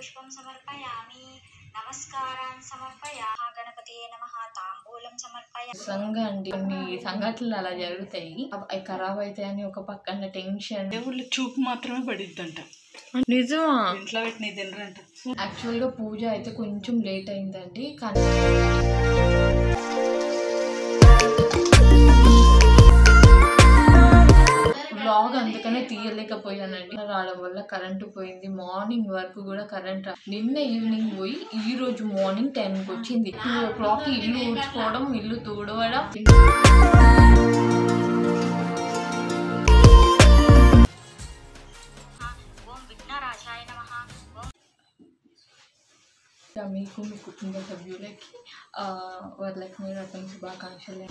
पुष्पं समर्पयामि नमस्कारान् समर्पयामि गणपतये नमः तांबूलं समर्पयामि సంగా అండి కొన్ని సంఘటనలు అలా జరుగుతాయి అవి ఖరాబ్ అవుతాయని ఒక పక్కన టెన్షన్ దేవుళ్ళు చూపు మాత్రమే పడిద్దంట నిజమా ఇంట్లో పెట్టిన తినరంట యాక్చువల్గా పూజ అయితే కొంచెం లేట్ అయిందండి కానీ వ్లాగ్ అందుకనే తీయలేకపోయానండి రావడం వల్ల కరెంటు పోయింది మార్నింగ్ వరకు కూడా కరెంట్ నిన్న ఈవినింగ్ పోయి ఈ రోజు మార్నింగ్ 10కి వచ్చింది 2 o'clock ఇల్లు ఊడ్చుకోవడం ఇల్లు తుడవడం మీకు మీ కుటుంబ సభ్యులకి వరలక్ష్మి వ్రతం శుభాకాంక్షలు.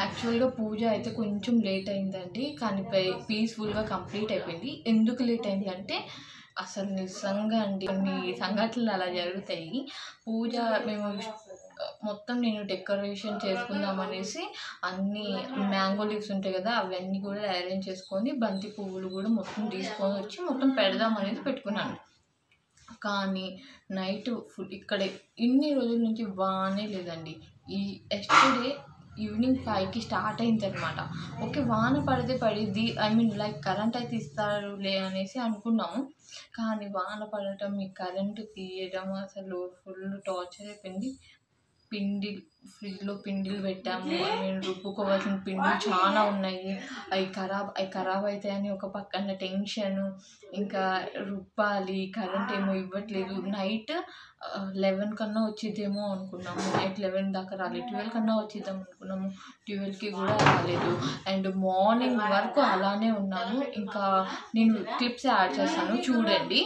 యాక్చువల్గా పూజ అయితే కొంచెం లేట్ అయిందండి కానీ పీస్ఫుల్గా కంప్లీట్ అయిపోయింది. ఎందుకు లేట్ అయిందంటే అసలు నిజంగా అండి కొన్ని సంఘటనలు అలా జరుగుతాయి. పూజ మేము మొత్తం నేను డెకరేషన్ చేసుకుందాం అనేసి అన్నీ మ్యాంగో లీవ్స్ ఉంటాయి కదా అవన్నీ కూడా అరేంజ్ చేసుకొని బంతి పువ్వులు కూడా మొత్తం తీసుకొని వచ్చి మొత్తం పెడదాం అనేది పెట్టుకున్నాను. కానీ నైట్ ఫుడ్ ఇక్కడ ఇన్ని రోజుల నుంచి బాగానే లేదండి. ఎస్టర్డే ఈవినింగ్ 5కి స్టార్ట్ అయింది అనమాట. ఓకే వాన పడితే పడిద్ది లైక్ కరెంట్ అయితే ఇస్తారులే అనేసి అనుకున్నాము. కానీ వాన పడటం ఈ కరెంటు తీయడం అసలు ఫుల్ టార్చర్ అయిపోయింది. ఫ్రిడ్జ్లో పిండిలు పెట్టాము. నేను రుబ్బుకోవాల్సిన పిండిలు చాలా ఉన్నాయి. అవి ఖరాబ్ అవుతాయని ఒక పక్కన టెన్షను. ఇంకా రుబ్బాలి కరెంట్ ఏమో ఇవ్వట్లేదు. నైట్ 11 కన్నా వచ్చిద్దేమో అనుకున్నాము. నైట్ 11 దాకా రాలేదు. 12 కన్నా వచ్చిద్దాం అనుకున్నాము. 12కి కూడా రాలేదు. అండ్ మార్నింగ్ వరకు అలానే ఉన్నాము. ఇంకా నేను క్లిప్స్ యాడ్ చేస్తాను చూడండి.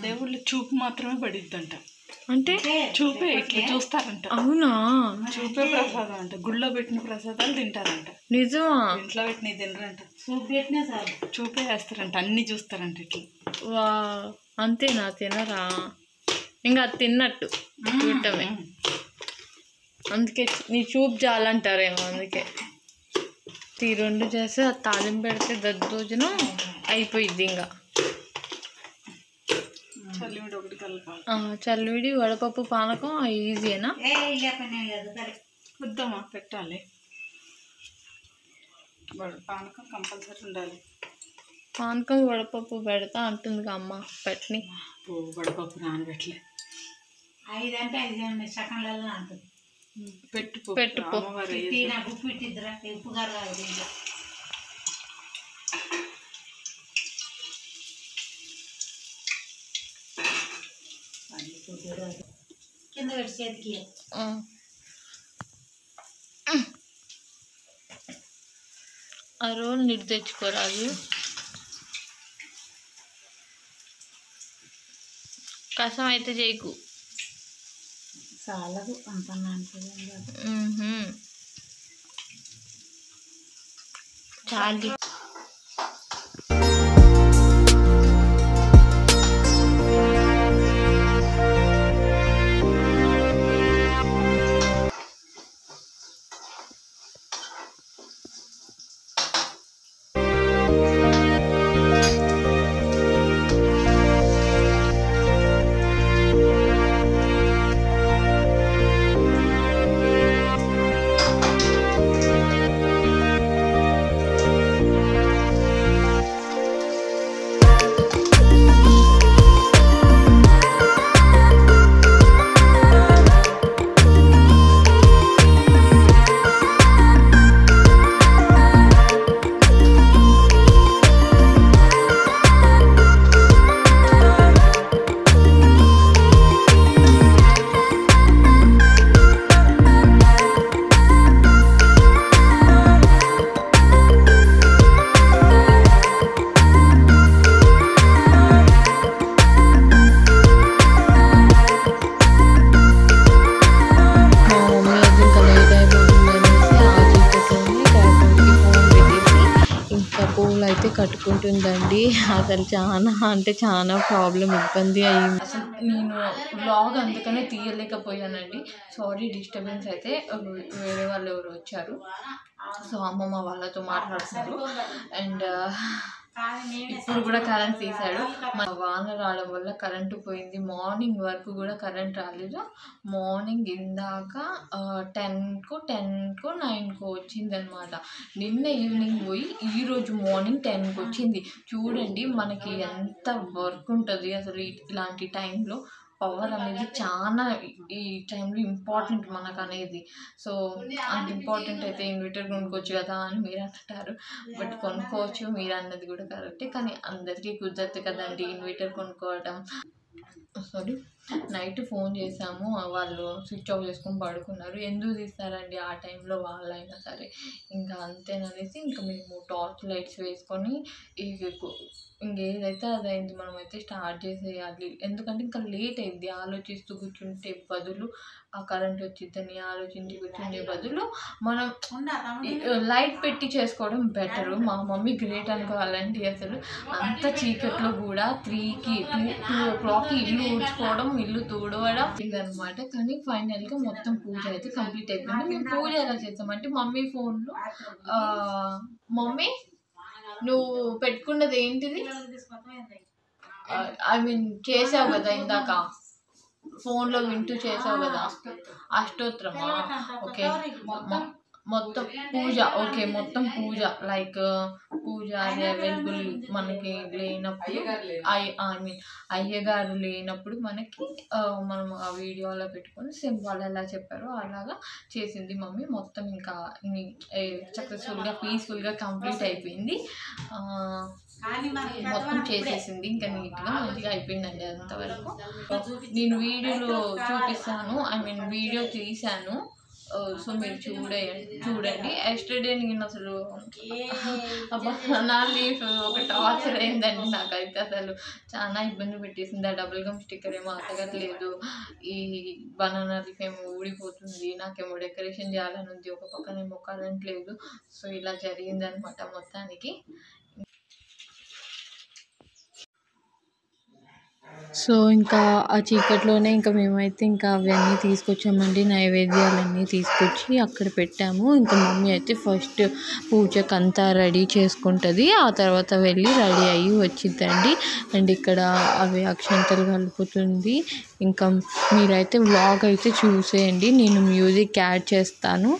దేవుళ్ళు చూపు మాత్రమే పడిద్దంట అంటే చూపే ఇట్లా చూస్తారంట. అవునా? చూపే ప్రసాదం అంట. గుళ్ళో పెట్టిన ప్రసాదాలు తింటారంట. నిజమా? ఇంట్లో పెట్టిన తినరంట. చూపే వేస్తారంట. అన్ని చూస్తారంట ఇట్లా. వా అంతేనా? తినరా? ఇంకా అది తిన్నట్టు చూడటమే. అందుకే నీ చూపు చాలంటారేమో. అందుకే ఈ 2 చేస్తే అది తాలింపు పెడితే దద్దోజనం అయిపోయిద్ది. ఇంకా చల్లివిడి ఒకటి కలపాలి. చల్లివిడి వడపప్పు పానకం ఈజీనా? వద్దామా పెట్టాలి. పానకం కంపల్సరీ ఉండాలి. పానకం వడపప్పు పెడతా అంటుంది అమ్మ. పెట్టని వడపప్పు నానబెట్టలే. 5 అంటే 5 సెకండ్లలో అంటుంది. పెట్టు కింద పెట్టి చేతికి ఆ రోల్ నీరు తెచ్చుకోరాదు. కసం అయితే చేయకు. చాలదు అంత చాలు. ఉంటుందండి. అసలు చాలా అంటే చాలా ప్రాబ్లం ఇబ్బంది అయ్యింది. అసలు నేను వ్లాగ్ అందుకనే తీయలేకపోయానండి. సారీ డిస్టర్బెన్స్ అయితే వేరే వాళ్ళు ఎవరు వచ్చారు. సో అమ్మమ్మ వాళ్ళతో మాట్లాడుతున్నారు. అండ్ ఇప్పుడు కూడా కరెంట్ తీశాడు. మన వాన రావడం వల్ల కరెంటు పోయింది. మార్నింగ్ వరకు కూడా కరెంట్ రాలేదు. మార్నింగ్ ఇందాక 10కో 9కో వచ్చిందనమాట. నిన్న ఈవినింగ్ పోయి ఈరోజు మార్నింగ్ 10కి వచ్చింది. చూడండి మనకి ఎంత వర్క్ ఉంటుంది అసలు ఇలాంటి టైంలో. పవర్ అనేది చాలా ఈ టైంలో ఇంపార్టెంట్ మనకు అనేది. సో అంత ఇంపార్టెంట్ అయితే ఇన్వర్టర్ కొనుక్కోవచ్చు కదా అని మీరు అంటారు. బట్ కొనుక్కోవచ్చు, మీరు అన్నది కూడా కరెక్టే. కానీ అందరికీ కుదరదు కదండి ఇన్వర్టర్ కొనుక్కోవడం. సారీ, నైట్ ఫోన్ చేసాము, వాళ్ళు స్విచ్ ఆఫ్ చేసుకొని పడుకున్నారు. ఎందుకు తీస్తారండి ఆ టైంలో వాళ్ళైనా సరే. ఇంకా అంతేననేసి ఇంకా మేము టార్చ్ లైట్స్ వేసుకొని ఇంకేదైతే అదైంది, మనమైతే స్టార్ట్ చేసేయాలి. ఎందుకంటే ఇంకా లేట్ అయింది. ఆలోచిస్తూ కూర్చుంటే బదులు ఆ కరెంట్ వచ్చిద్దని ఆలోచించి కూర్చుంటే బదులు మనం లైట్ పెట్టి చేసుకోవడం బెటరు. మా మమ్మీ గ్రేట్ అనుకోవాలండి. అసలు అంత చీకట్లో కూడా 2 o'clock ఇల్లు ఊడ్చుకోవడం, ఇల్లు తుడవడం ఇదనమాట. కానీ ఫైనల్గా మొత్తం పూజ అయితే కంప్లీట్ అయిపోయింది. మేము పూజ ఎలా చేస్తామంటే మమ్మీ ఫోన్లో, మమ్మీ నువ్వు పెట్టుకున్నది ఏంటిది, ఐ మీన్ చేసావు కదా ఇందాక ఫోన్లో వింటూ చేసావు కదా అష్టోత్తరమా? ఓకే, మొత్తం పూజ. ఓకే, మొత్తం పూజ లైక్ పూజ అది అవైలబుల్ మనకి లేనప్పుడు, ఐ మీన్ అయ్యగారు లేనప్పుడు మనకి మనం ఆ వీడియోలో పెట్టుకొని సేమ్ వాళ్ళు ఎలా చెప్పారో అలాగా చేసింది మమ్మీ. మొత్తం ఇంకా సక్సెస్ఫుల్గా పీస్ఫుల్గా కంప్లీట్ అయిపోయింది. మొత్తం చేసేసింది. ఇంకా నీట్గా మంచిగా అయిపోయిందండి అంతవరకు. నేను వీడియోలో చూపిస్తాను, ఐ మీన్ వీడియో తీసాను. సో మీరు చూడండి. ఎస్టర్డే నేను అసలు నా లీఫ్ ఒక టార్చర్ అయిందండి నాకైతే. అసలు చాలా ఇబ్బంది పెట్టేసింది. ఆ డబుల్ గమ్ స్టిక్కర్ ఏమో అతగట్లేదు, ఈ బనానా లీఫ్ ఏమో ఊడిపోతుంది, నాకేమో డెకరేషన్ చేయాలని ఉంది, ఒక పక్కనేమో కరెంట్ లేదు. సో ఇలా జరిగిందనమాట మొత్తానికి. సో ఇంకా ఆ చీకట్లోనే ఇంకా మేమైతే ఇంకా అవన్నీ తీసుకొచ్చామండి, నైవేద్యాలన్నీ తీసుకొచ్చి అక్కడ పెట్టాము. ఇంకా మమ్మీ అయితే ఫస్ట్ పూజకు అంతా రెడీ చేసుకుంటుంది, ఆ తర్వాత వెళ్ళి రెడీ అయ్యి వచ్చిద్దండి. అండ్ ఇక్కడ అవి అక్షంతలు కలుపుతుంది. ఇంకా మీరైతే వ్లాగ్ అయితే చూసేయండి, నేను మ్యూజిక్ యాడ్ చేస్తాను.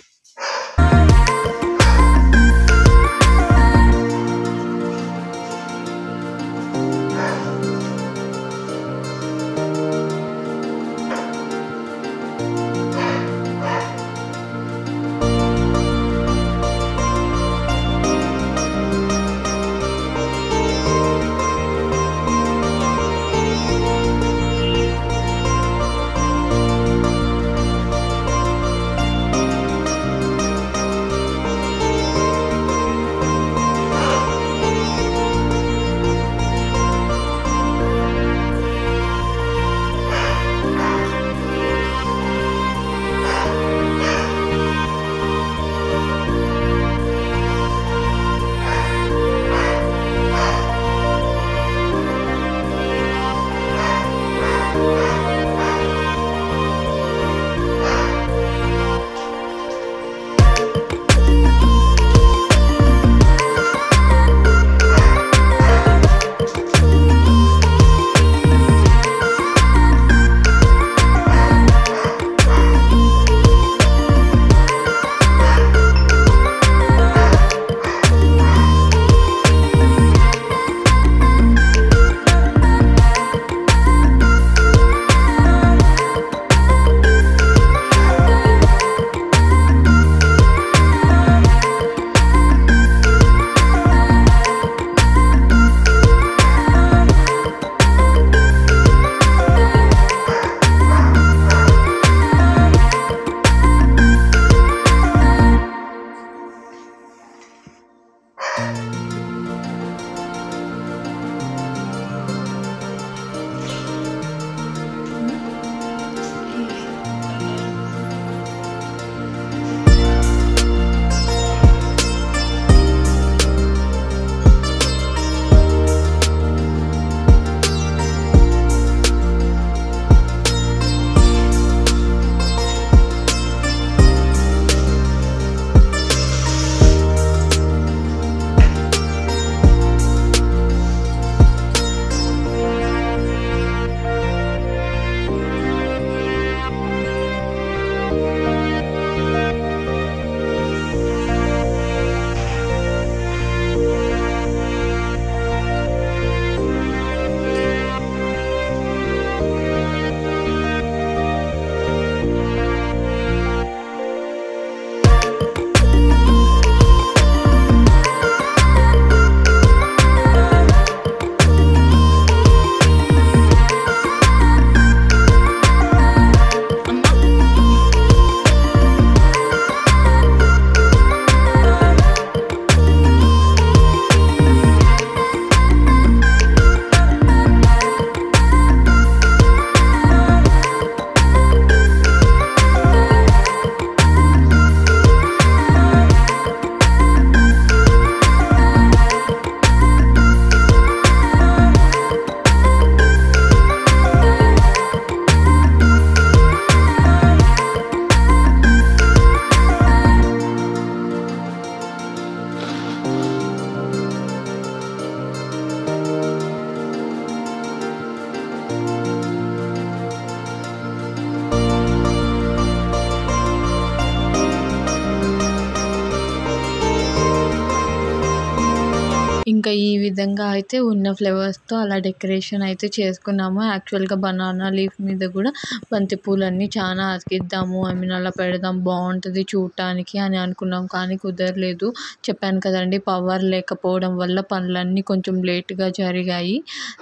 ఇంకా ఈ విధంగా అయితే ఉన్న ఫ్లవర్స్తో అలా డెకరేషన్ అయితే చేసుకున్నాము. యాక్చువల్గా బనానా లీఫ్ మీద కూడా బంతి పూలన్నీ చాలా అతికిద్దాము, ఐ మీన్ అలా పెడదాం బాగుంటుంది చూడటానికి అని అనుకున్నాం. కానీ కుదరలేదు. చెప్పాను కదండి, పవర్ లేకపోవడం వల్ల పనులన్నీ కొంచెం లేట్గా జరిగాయి.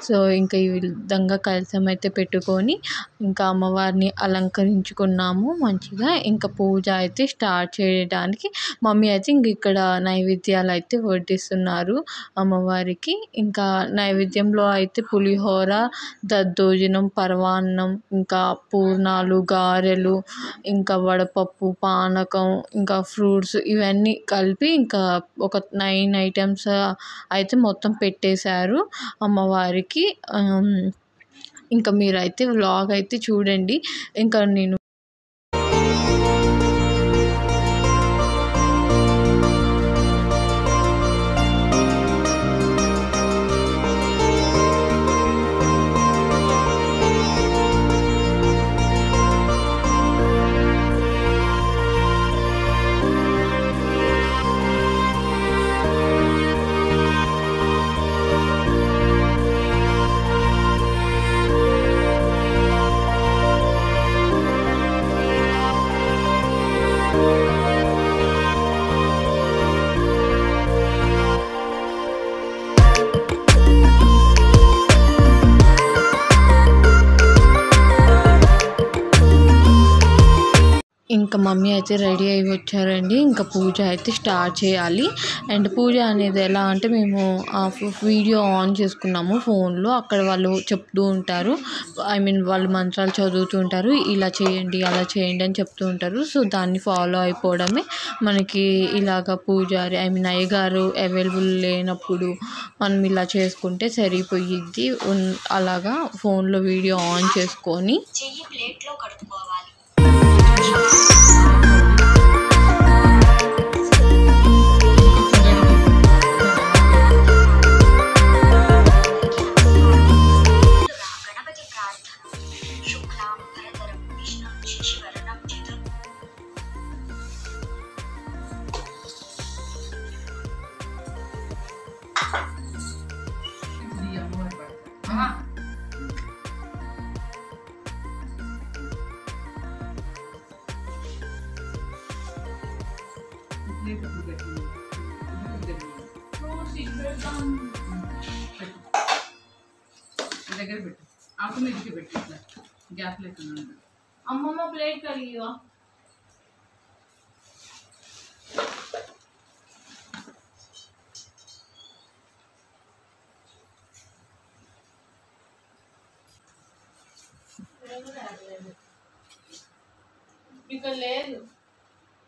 సో ఇంకా ఈ విధంగా కలశం అయితే పెట్టుకొని ఇంకా అమ్మవారిని అలంకరించుకున్నాము మంచిగా. ఇంకా పూజ అయితే స్టార్ట్ చేయడానికి మమ్మీ అయితే ఇంక ఇక్కడ నైవేద్యాలు అయితే వడ్డిస్తున్నారు అమ్మవారికి. ఇంకా నైవేద్యంలో అయితే పులిహోర, దద్దోజనం, పరమాన్నం, ఇంకా పూర్ణాలు, గారెలు, ఇంకా వడపప్పు, పానకం, ఇంకా ఫ్రూట్స్ ఇవన్నీ కలిపి ఇంకా ఒక 9 ఐటమ్స్ అయితే మొత్తం పెట్టేశారు అమ్మవారికి. ఇంకా మీరైతే వ్లాగ్ అయితే చూడండి. ఇంకా నేను ఇంకా మమ్మీ అయితే రెడీ అయి వచ్చారండి. ఇంకా పూజ అయితే స్టార్ట్ చేయాలి. అండ్ పూజ అనేది ఎలా అంటే మేము వీడియో ఆన్ చేసుకున్నాము ఫోన్లో. అక్కడ వాళ్ళు చెప్తూ ఉంటారు, ఐ మీన్ వాళ్ళు మంత్రాలు చదువుతూ ఉంటారు, ఇలా చేయండి అలా చేయండి అని చెప్తూ ఉంటారు. సో దాన్ని ఫాలో అయిపోవడమే మనకి ఇలాగ పూజారి ఐ మీన్ అయ్యగారు అవైలబుల్ లేనప్పుడు మనం ఇలా చేసుకుంటే సరిపోయిద్ది. అలాగా ఫోన్లో వీడియో ఆన్ చేసుకొని చెయ్యి ప్లేట్లో కడుక్కోవాలి. గణపతి ప్రార్థన. శుక్లాం భరధరం విష్ణుం శశివర్ణం దగ్గర పెట్టు, ఆకు మీదకి పెట్టి ఇట్లా గ్యాప్ లేకుండా. అమ్మమ్మ ప్లేట్ కలిగివా ఇక్కడ లేదు,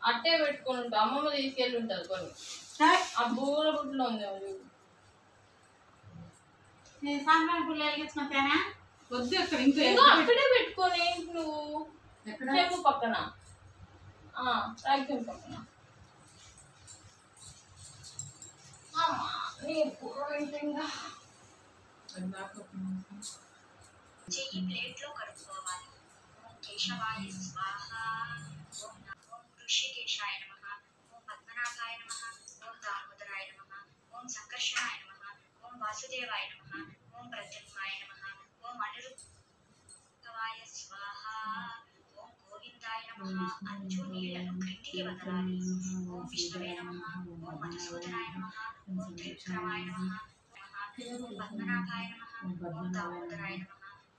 అట్టే పెట్టుకొని ఉంటా. అమ్మమ్మ తీసుకెళ్ళి ఉంటుంది కొన్ని. ఆ బూర బుట్లో ఉంది వద్దు అక్కడ ఇంకా అక్కడే పెట్టుకొని నువ్వు చెంపు పక్కన రాగి పక్కన. చెయ్యి ప్లేట్లో కడుక్కోవాలి. ఓం కేశవాయ స్వాహ. ఓం ఋషికేశాయ నమః. ఓం పద్మనాభాయ నమః. ఓం దామోదరాయ నమః. ఓం సంకర్షణాయ నమః. ఓం వాసుదేవాయ నమః. ఓం ప్రద్యుమ్నాయ నమః. ఓం అనిరుద్ధాయ స్వాహ. ఓం గోవిందాయ నమః. అంచు నీళ్లను క్రిందికి వదలాలి. ఓం విష్ణవే నమః. ఓం మధుసూదనాయ నమః. ఓం త్రివిక్రమాయ నమః. ఓం పద్మనాభాయ నమః. ఓం దామోదరాయ నమః.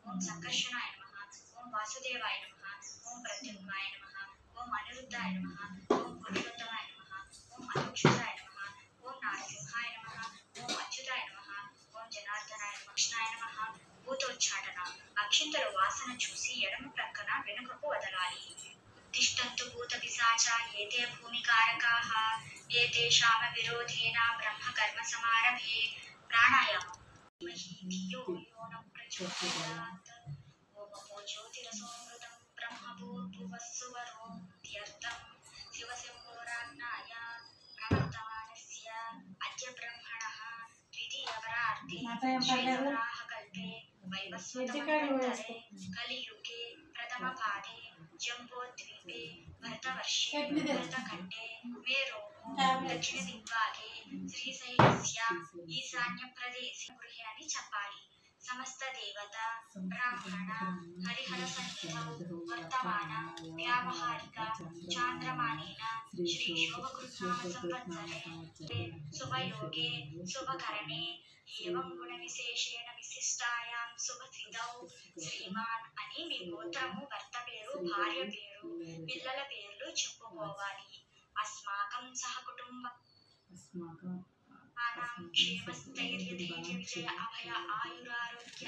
ఓం సంకర్షణాయ నమః. ఓం వాసుదేవాయ నమః. ఓం ప్రద్యుమ్నాయ నమః. ఓం అనిరుద్ధాయ నమః. ఓం పురుషోత్తమాయ నమః. ఓం అనుక్షుతాయ నమః. ఓం నారసింహాయ నమః. ఓం అచ్యుతాయ నమః. ఓం జనార్దనాయ నమః. కృష్ణాయ నమః. భూతోచ్చాటన. అక్షింతల వాసన చూసి ఎడమ ప్రక్కన వెనుకకు వదలాలి. ఉత్తిష్టంతు భూత పిశాచా ఏతే భూమికారకాః ఏతేషామ విరోధేన బ్రహ్మ కర్మ సమారభే. ప్రాణాయామం. ధియో యో న ప్రచోదయాత్. ఓమో జ్యోతిరసోమృతం బ్రహ్మభూర్భువస్సువరోత్యర్థం శివశంభోరాజ్ఞాయ ప్రవర్తమానస్య అద్య బ్రహ్మణః ద్వితీయవరార్ధే శ్వేతవరాహకల్పే वैवस्वतमन्वन्तरे कलियुगे प्रथमपादे जम्बोद्वीपे भरतवर्षे भरतखण्डे मेरोः दक्षिणदिग्भागे श्रीशैलस्य ఈశాన్యప్రదేశే గృహే అని చెప్పాలి. సమస్త దేవత బ్రాహ్మణ హరిహర సన్నిధౌ వర్తమాన వ్యావహారిక చాంద్రమానేన శ్రీ శోభకృత్నామ సంవత్సరే శుభయోగే శుభకరణే ఏవం గుణ విశేషేణ విశిష్టాయాం శుభతిథౌ శ్రీమాన్ అని మీ గోత్రము, భర్త పేరు, భార్య పేరు, పిల్లల పేర్లు చెప్పుకోవాలి. అస్మాకం సహకుటుంబ క్షేమస్థైర్య ధైర్య విజయ అభయ ఆయురారోగ్య.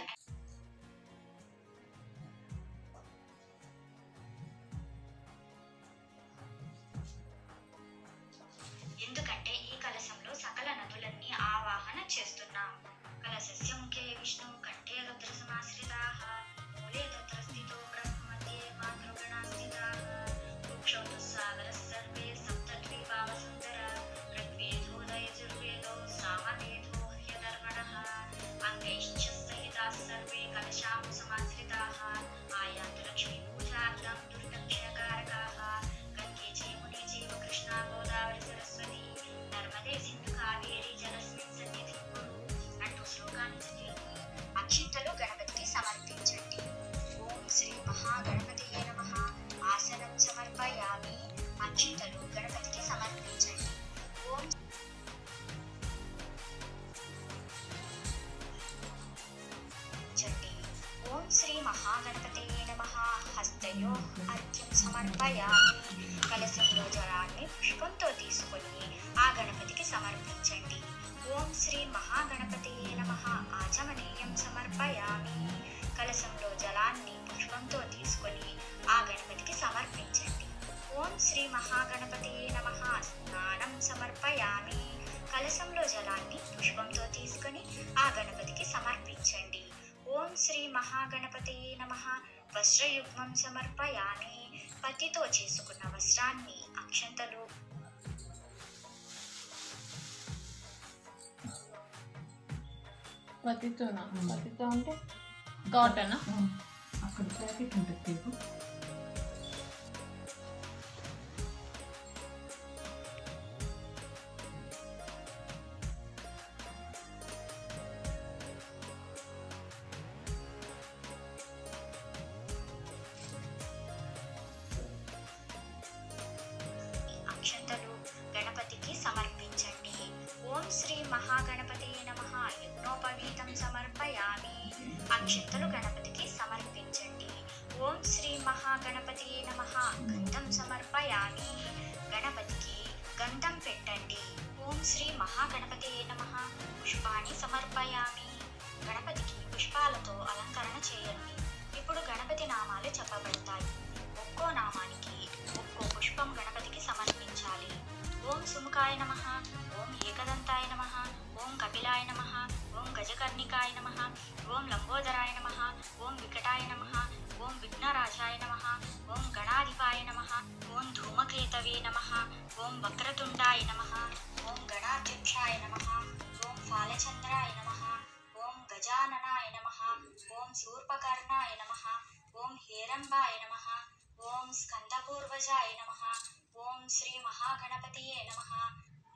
ఎందుకంటే ఈ కలశంలో సకల నదులన్నీ ఆవాహన చేస్తున్నాం. కలశస్య ముఖే విష్ణు కంఠే రుద్ర సమాశ్రితాః మూలే తత్ర స్థితో బ్రహ్మ మధ్యే మాతృగణా స్థితాః వృక్షౌ సాగరః సర్వే సప్తద్వీపా వసుంధరా ऋग्वेदो सामवेदो ह्यधर्मणः अंगैश्च सहिताः सर्वे कलशां समाश्रिताः आयान्तु लक्ष्मीपूजार्थं दुर्दक्षिणकारकाः गङ्गे चैमुने चैव कृष्णा गोदावरी सरस्वती नर्मदे सिन्धु कावेरी जलस्मिन् सन्निधिं कुरु అంటూ శ్లోకాన్ని చదివి అక్షింతలు గణపతికి సమర్పించండి. ఓం శ్రీ మహాగణపతియే నమః. ఆసనం సమర్పయామి. అక్షింతలు గణపతికి సమర్పించండి. ఓం ఓం శ్రీ మహాగణపతయే నమః. హస్తయో అర్ఘ్యం సమర్పయామి. కలశంలో జలాన్ని పుష్పంతో తీసుకొని ఆ గణపతికి సమర్పించండి. ఓం శ్రీ మహాగణపతయే నమః. ఆచమనీయం సమర్పయామి. కలశంలో జలాన్ని పుష్పంతో తీసుకొని ఆ గణపతికి సమర్పించండి. ఓం శ్రీ మహాగణపతయే నమః. స్నానం సమర్పయామి. కలశంలో జలాన్ని పుష్పంతో తీసుకొని ఆ గణపతికి సమర్పించండి. ఓం శ్రీ మహాగణపతయే నమః. వస్త్రయుగ్మం సమర్పయామి. పత్తితో చేసుకున్న వస్త్రాన్ని అక్షంతలు పత్తితోనా? పత్తితో అంటే కాటనా? అక్కడ ప్యాకెట్ ఉంటుంది. అక్షంతలు గణపతికి సమర్పించండి. ఓం శ్రీ మహాగణపతయే నమః. యజ్ఞోపవీతం సమర్పయామి. అక్షంతలు గణపతికి సమర్పించండి. ఓం శ్రీ మహాగణపతయే నమః. గంధం సమర్పయామి. గణపతికి గంధం పెట్టండి. ఓం శ్రీ మహాగణపతయే నమః. పుష్పాన్ని సమర్పయామి. గణపతికి పుష్పాలతో అలంకరణ చేయండి. ఇప్పుడు గణపతి నామాలు చెప్పబడతాయి. ఒక్కో నామానికి ఒక్కో పుష్పం గణపతికి సమర్పించాలి. ఓం సుముఖాయ నమః. ఓం ఏకదంతాయ నమః. ఓం కపిలాయ నమః. ఓం గజకర్ణికాయ నమః. ఓం లంబోదరాయ నమః. ఓం వికటాయ నమః. ఓం విఘ్నరాజాయ నమః. ఓం గణాధిపాయ నమః. ఓం ధూమకేతవే నమః. ఓం వక్రతుండాయ నమః. ఓం గణాధ్యక్షాయ నమః. ఓం ఫాలచంద్రాయ నమః. ఓం గజాననాయ నమః. ఓం శూర్పకర్ణాయ నమః. ఓం హేరంబాయ నమః. ఓం స్కందపూర్వజాయ నమః. ఓం శ్రీ మహాగణపతియే నమః.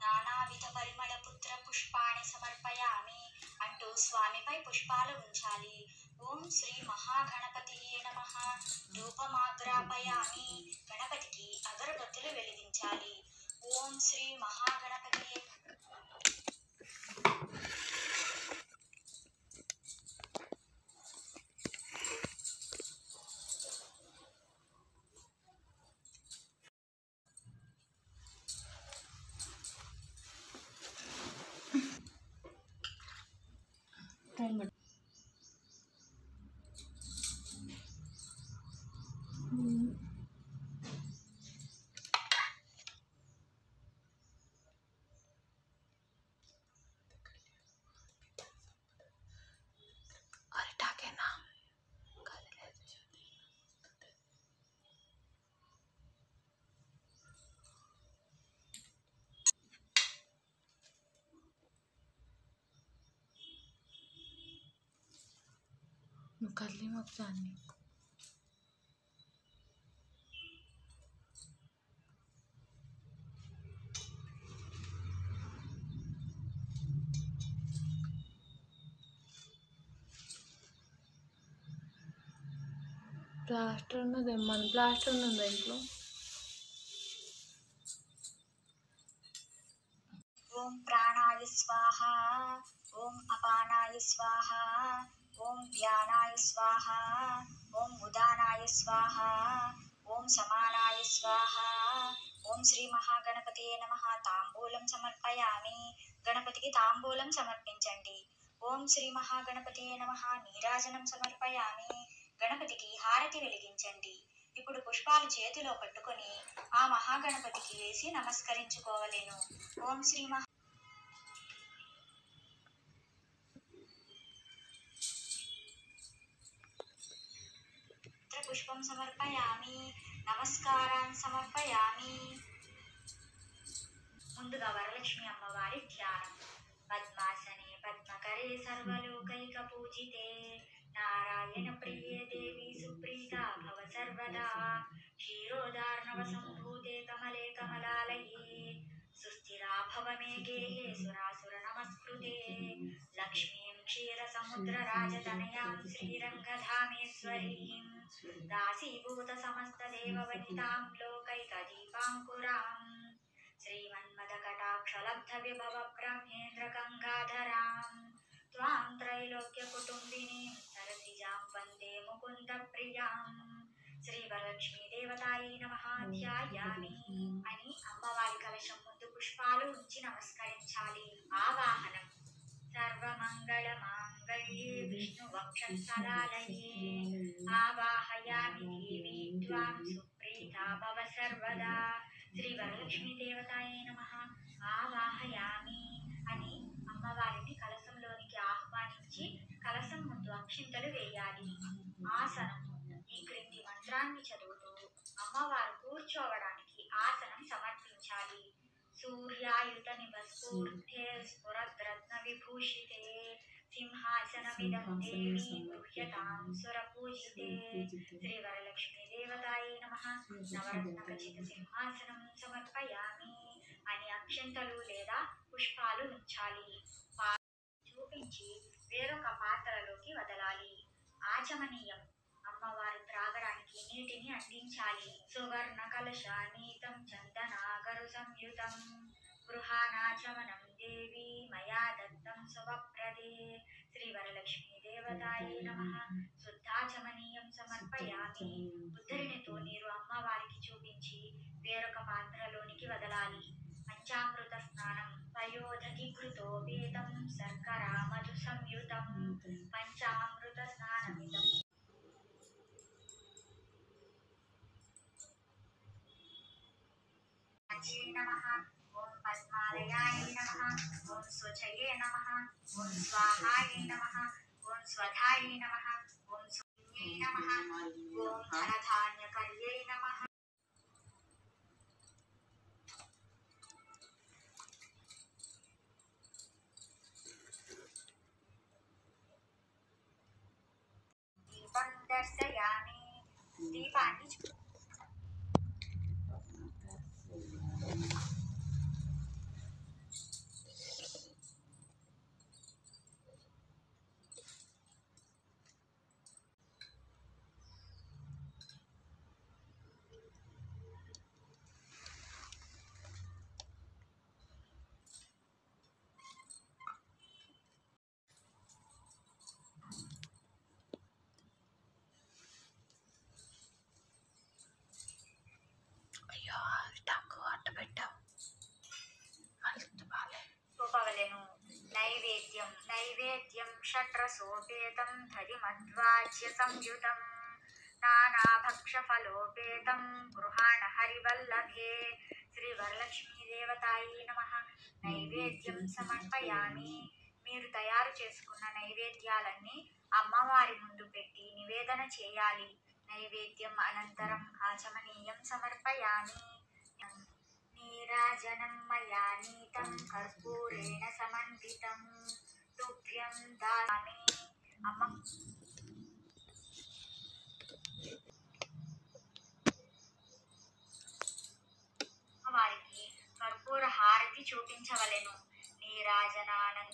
నానావిధ పరిమళ పుత్ర పుష్పాణి సమర్పయామి అంటూ స్వామిపై పుష్పాలు ఉంచాలి. ఓం శ్రీ మహాగణపతియే నమః. ధూపమాగ్రాపయామి. గణపతికి అగరబత్తులు వెలిగించాలి. ఓం శ్రీ మహాగణపతియే నువ్వు కదిలి మొత్తాన్ని ప్లాస్టర్ ఉన్నది, మన ప్లాస్టర్ ఉన్నదా ఇంట్లో? ఓం ప్రాణాయ స్వాహ, ఓం అపానాయ స్వాహ, ఓం వ్యానాయ స్వాహ, ఓం ఉదానాయ స్వాహ, ఓం సమానాయ స్వాహ, ఓం శ్రీ మహాగణపతియే నమః. తాంబూలం సమర్పయామి. గణపతికి తాంబూలం సమర్పించండి. ఓం శ్రీ మహాగణపతియే నమః. నీరాజనం సమర్పయామి. గణపతికి హారతి వెలిగించండి. ఇప్పుడు పుష్పాలు చేతిలో పట్టుకొని ఆ మహాగణపతికి వేసి నమస్కరించుకోవలేను. ఓం శ్రీ మహా పుష్పం సమర్పయామి. నమస్కారాన్ని సమర్పయామి. ముందుగా వరలక్ష్మి అమ్మవారి ధ్యానం. పద్మాసనే పద్మకరే సర్వలోకైక పూజితే నారాయణ ప్రియే దేవి సుప్రీత భవ సర్వదా. క్షీరోదార్ణవ సంభూతే కమలే కమలాలయే సుస్థిరా భవ మే గేహే సురాసుర నమస్కృతే. లక్ష్మీం క్షీర సముద్ర రాజతనయాం శ్రీరంగధామేశ్వరీం దాసీభూత సమస్త దేవవనితాం లోకైక దీపాంకురాం శ్రీమన్మద కటాక్షలబ్ధ విభవ బ్రహ్మేంద్ర గంగాధరాం త్వాం త్రైలోక్య కుటుంబినీం సరసిజాం వందే ముకుంద ప్రియాం. శ్రీ వరలక్ష్మీ దేవతాయే నమః. ధ్యాయామి అని అమ్మవారి కలశం ముందు పుష్పాలు ఉంచి నమస్కరించాలి. ఆవాహనం. సర్వమంగళ మాంగళ్యే విష్ణు వక్షస్థలాలయే ఆవాహయామి దేవి త్వాం సుప్రీతా భవ సర్వదా. శ్రీ వరలక్ష్మీ దేవతాయే నమః. ఆవాహయామి అని అమ్మవారిని కలశంలోనికి ఆహ్వానించి కలశం ముందు అక్షింతలు వేయాలి. ఆసనం. ఈ క్రింది మంత్రాన్ని చదువుతూ అమ్మవారు కూర్చోవడానికి ఆసనం సమర్పించాలి. సూర్యాయుత నివస్ఫూర్తే స్ఫురద్రత్న విభూషితే సింహాసనమిదం దేవి గృహ్యతాం సురపూజితే. శ్రీ వరలక్ష్మీ దేవతాయే నమః. నవరత్న ఖచిత సింహాసనం సమర్పయామి అని అక్షంతలు లేదా పుష్పాలు ఉంచాలి. చూపించి వేరొక పాత్రలోకి వదలాలి. ఆచమనీయం. అమ్మవారు త్రాగడానికి నీటిని అందించాలి. సువర్ణ కలశానీతం చందనాగరు సంయుతం గృహానాచమనం దేవి మయా దత్తం శుభప్రదే. శ్రీ వరలక్ష్మీ దేవతాయే నమః. శుద్ధాచమనీయం సమర్పయామి. ఉద్ధరిణితో నీరు అమ్మవారికి చూపించి వేరొక పాత్రలోనికి వదలాలి. పంచామృత స్నానం. పయోధకి కృతోపేతం శర్కరా మధు సంయుతం పంచామృత స్నానమిదం. నమః. ఓం పద్మాలయాయ నమః. ఓం స్వచయే నమః. ఓం స్వాహాయ నమః. ఓం స్వధాయ నమః. ఓం శూన్యై నమః. ఓం ధనధాన్యకర్యై నమః. దీపం దర్శయామి. దీపాన్ని ఉపవలెను. నైవేద్యం. నైవేద్యం షట్రసోపేతం ధరిమధ్వాజ్య సంయుతం నానాభక్షఫలోపేతం గృహాణ హరివల్లభే. శ్రీ వరలక్ష్మీ దేవతాయే నమః. నైవేద్యం సమర్పయామి. మీరు తయారు చేసుకున్న నైవేద్యాలన్నీ అమ్మవారి ముందు పెట్టి నివేదన చేయాలి. నైవేద్యం అనంతరం ఆచమనీయం సమర్పయామి. నీరాజనం మయా నీతం కర్పూరేణ సమన్వితం తుభ్యం దామి. అమ్మ ఉంచవలెను. నీరాజనానంద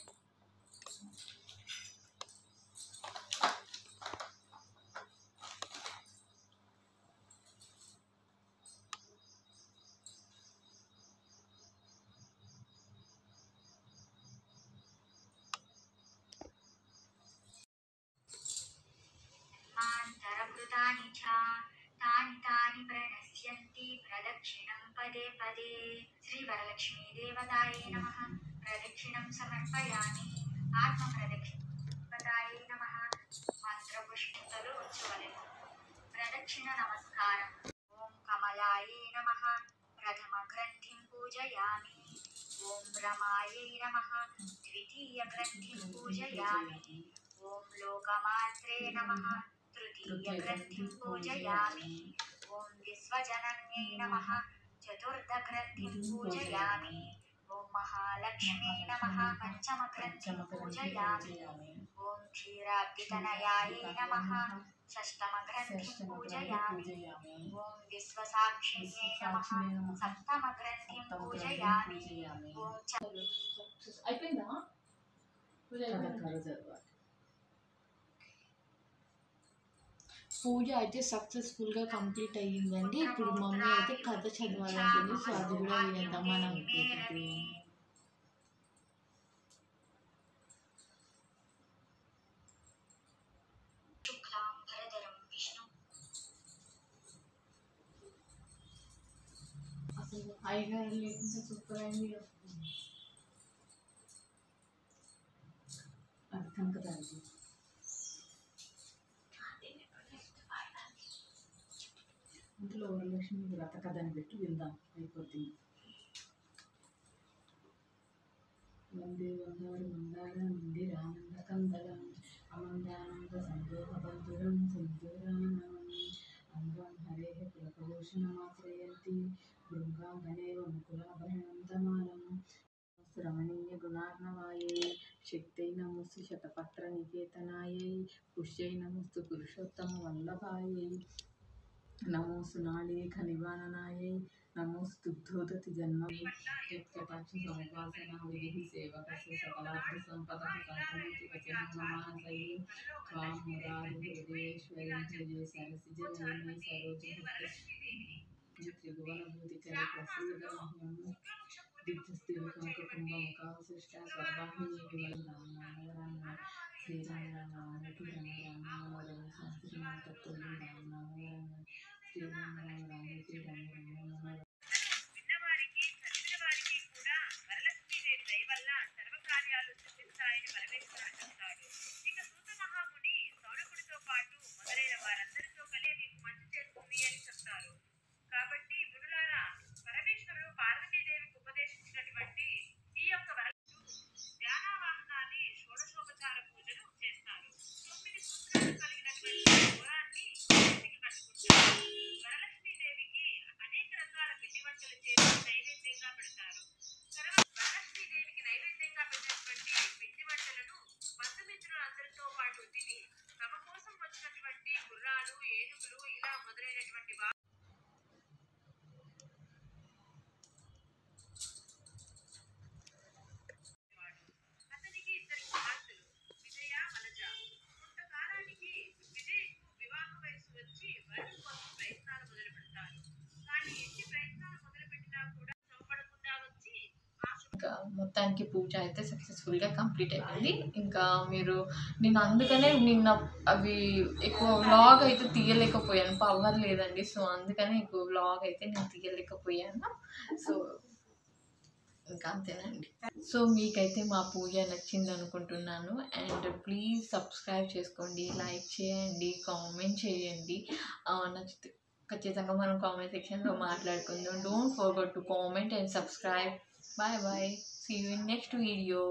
ఆంతరభృతాని చ తాని తాని ప్రణశ్యంతి ప్రదక్షిణం పదే పదే. శ్రీ వరలక్ష్మీ దేవతాయే నమః. ప్రదక్షిణం సమర్పయామి. ఆత్మ ప్రదక్షిణాయ నమః. మంత్రపుష్పములు ఉంచవలెను. ప్రదక్షిణ నమస్కారం. ఓం కమలాయే నమః. ప్రథమ గ్రంథిం పూజయామి. ఓం రమాయే నమః. ద్వితీయ గ్రంథిం పూజయామి. ఓం లోకమాత్రే నమః. తృతీయ గ్రంథిం పూజయామి. ఓం విశ్వజనన్యై నమః. చతుర్థ గ్రంథిం పూజయామి. ఓం మహాలక్ష్మీ నమః. పంచమ గ్రంథిం పూజయామి. ఓం క్షీరాబ్దితనయాయే నమః. షష్టమ గ్రంథిం పూజయామి. ఓం విశ్వసాక్షిణ్యై నమః. సప్తమ గ్రంథిం పూజయామి. ఓం అయిపోయిందా? పూజ అయితే సక్సెస్ఫుల్గా కంప్లీట్ అయ్యిందండి. ఇప్పుడు మమ్మీ అయితే కథ చదవాలంటుంది. సో అది కూడా వినేద్దామని అనుకుంటున్నాను. శుక్లాంబరధరం విష్ణు. అసలు అయ్యగారు లేకుండా సూపర్ అయింది. అది కనకదారి ఇంట్లో వరలక్ష్మి వ్రత కథ అని పెట్టి విందాం. అయిపోతుంది. వందే వందారు మందార మందిరానంద కందలం అమందానంద సందోహ బంధురం సింధూరానం అంగం హరే కులకభూషణమాశ్రయంతి భృంగాంగనేవ ముకులాభరణం దమానం. రమణీయ గుణార్ణవాయై శక్తై నమోస్తు శతపత్ర నికేతనాయై పుష్యై నమోస్తు పురుషోత్తమ వల్లభాయై నమోస్తు నాళీఖ నివారణాయై నమోస్తు దుగ్ధోదతి జన్మ యత్కటాక్ష సముపాసన విధి సేవకస్య సకలార్థ సంపద సంతమూర్తి వచనం మానసై త్వాం మురారి హృదయేశ్వరీం హృదయ సరసిజనయనై సరోజ త్రిభువనభూతికర ప్రసీద మహ్యం దిగ్ధస్థిరకంకుంభముఖావశిష్ట సర్వాహిని రామ శ్రీరామ రామ రామ రామ రమ శాస్త్రీరామ తత్తుల్యం రామ రామ శ్రీరామ రామ రామతి రామ రామ. విన్నవారికి చదివిన వారికి కూడా వరలక్ష్మీదేవి దయ వల్ల సర్వకార్యాలు సిద్ధిస్తాయని పరమేశ్వరుడు చెప్తాడు. ఇక సూత మహాముని సౌనకుడితో పాటు మొదలైన వారందరితో కలిసి మీకు మంచి చేస్తుంది అని చెప్తారు. కాబట్టి మునులారా, పరమేశ్వరుడు పార్వతీదేవికి ఉపదేశించినటువంటి ఈ యొక్క ధ్యానావాహనాన్ని షోడశోపచార పూజను చేస్తారు. 9 సూత్రాలు కలిగినటువంటి ఘోరాన్ని కట్టుకుంటారు. వరలక్ష్మీదేవికి అనేక రకాల పిండి వంటలు చేసి నైవేద్యంగా పెడతారు. వరలక్ష్మీదేవికి నైవేద్యంగా పెట్టినటువంటి పిండి వంటలను బంధుమిత్రులు అందరితో పాటు తిని తమ కోసం వచ్చినటువంటి గుర్రాలు, ఏనుగులు ఇలా మొదలైనటువంటి అతనికి 2 కుమార్తెలు విజయ, వనజ. కొంతకాలానికి విజయకు వివాహ వయసు వచ్చి వరుడు కోసం ప్రయత్నాలు మొదలు పెడతారు. కానీ ఎన్ని ప్రయత్నాలు మొదలు పెట్టినా కూడా చంపడకుండా వచ్చి ఇంకా మొత్తానికి పూజ అయితే సక్సెస్ఫుల్గా కంప్లీట్ అయిపోయింది. ఇంకా నేను అందుకనే నిన్న అవి ఎక్కువ వ్లాగ్ అయితే తీయలేకపోయాను, పవర్ లేదండి. సో అందుకనే ఎక్కువ వ్లాగ్ అయితే నేను తీయలేకపోయాను. సో ఇంకా అంతేనండి. సో మీకైతే మా పూజ నచ్చింది అనుకుంటున్నాను. అండ్ ప్లీజ్ సబ్స్క్రైబ్ చేసుకోండి, లైక్ చేయండి, కామెంట్ చేయండి. నచ్చితే ఖచ్చితంగా మనం కామెంట్ సెక్షన్లో మాట్లాడుకుందాం. Don't forget to comment and subscribe. Bye bye. See you in next video.